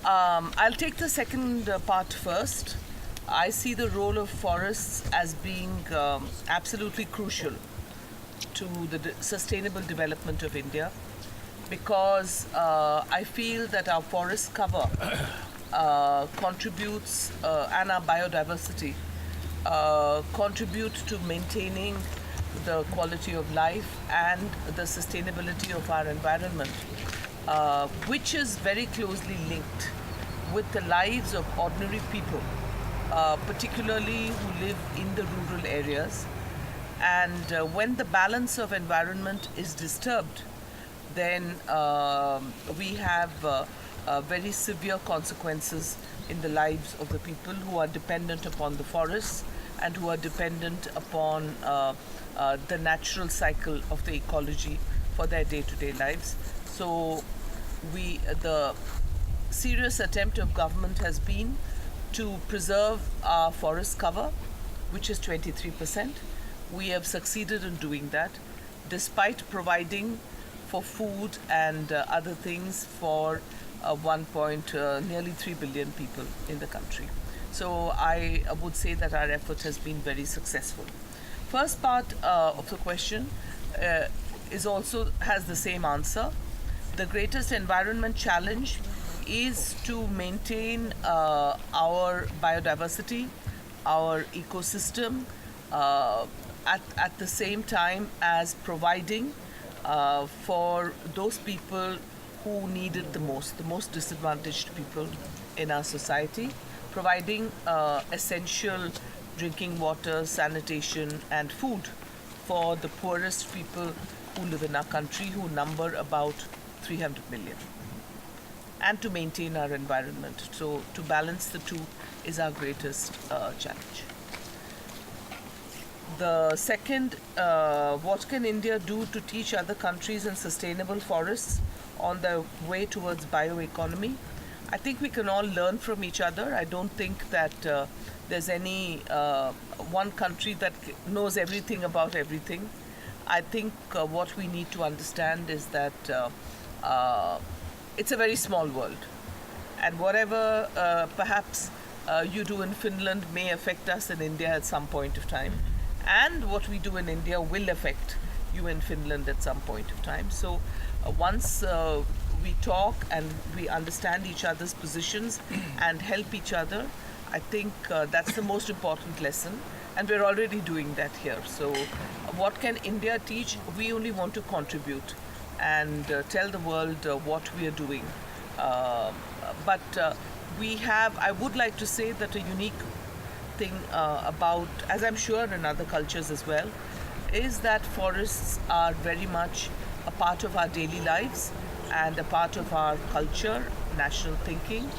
I'll take the second part first. I see the role of forests as being absolutely crucial to the sustainable development of India because I feel that our forest cover contributes and our biodiversity contribute to maintaining the quality of life and the sustainability of our environment, which is very closely linked with the lives of ordinary people, particularly who live in the rural areas. And when the balance of environment is disturbed, then we have very severe consequences in the lives of the people who are dependent upon the forests and who are dependent upon the natural cycle of the ecology for their day-to-day lives. So the serious attempt of government has been to preserve our forest cover, which is 23%. We have succeeded in doing that, despite providing for food and other things for nearly 3 billion people in the country. So I would say that our effort has been very successful. First part of the question has the same answer. The greatest environment challenge is to maintain our biodiversity, our ecosystem, at the same time as providing for those people who need it the most disadvantaged people in our society, providing essential drinking water, sanitation, and food for the poorest people who live in our country, who number about 300 million, and to maintain our environment. So to balance the two is our greatest challenge. The second, what can India do to teach other countries in sustainable forests on their way towards bioeconomy? I think we can all learn from each other. I don't think that there's any one country that knows everything about everything. I think what we need to understand is that it's a very small world, and whatever perhaps you do in Finland may affect us in India at some point of time, and what we do in India will affect you in Finland at some point of time. So once we talk and we understand each other's positions and help each other, I think that's the most important lesson, and we're already doing that here. So what can India teach? We only want to contribute and tell the world what we are doing. But I would like to say that a unique thing about, as I'm sure in other cultures as well, is that forests are very much a part of our daily lives and a part of our culture, national thinking,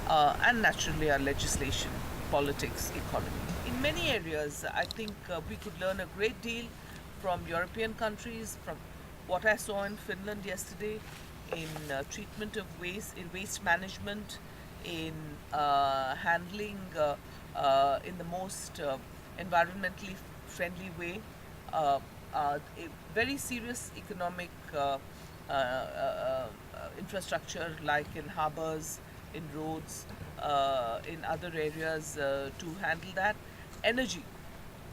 and naturally our legislation, politics, economy. In many areas, I think we could learn a great deal from European countries, from what I saw in Finland yesterday, in treatment of waste, in waste management, in handling in the most environmentally friendly way, a very serious economic infrastructure like in harbors, in roads, in other areas to handle that. Energy,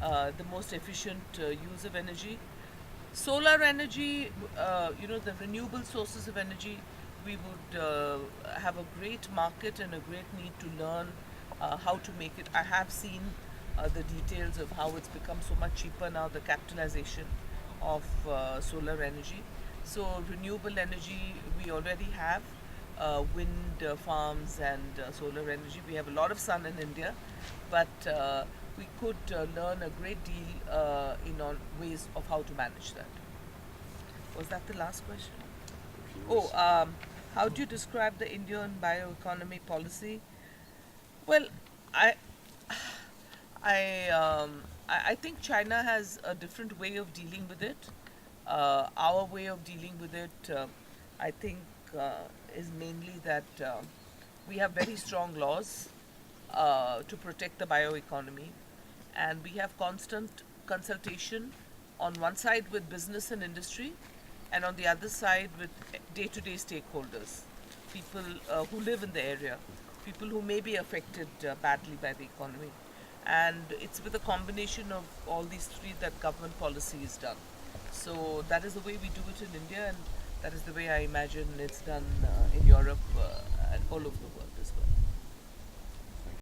the most efficient use of energy. Solar energy, the renewable sources of energy, we would have a great market and a great need to learn how to make it. I have seen the details of how it's become so much cheaper now, the capitalization of solar energy. So renewable energy, we already have wind farms and solar energy. We have a lot of sun in India, but we could learn a great deal in on ways of how to manage that. Was that the last question? How do you describe the Indian bioeconomy policy? Well, I think China has a different way of dealing with it. Our way of dealing with it, I think, is mainly that we have very strong laws to protect the bioeconomy, and we have constant consultation on one side with business and industry, and on the other side with day-to-day stakeholders. people who live in the area, people who may be affected badly by the economy. And it's with a combination of all these three that government policy is done. So that is the way we do it in India, and that is the way I imagine it's done in Europe and all over the world.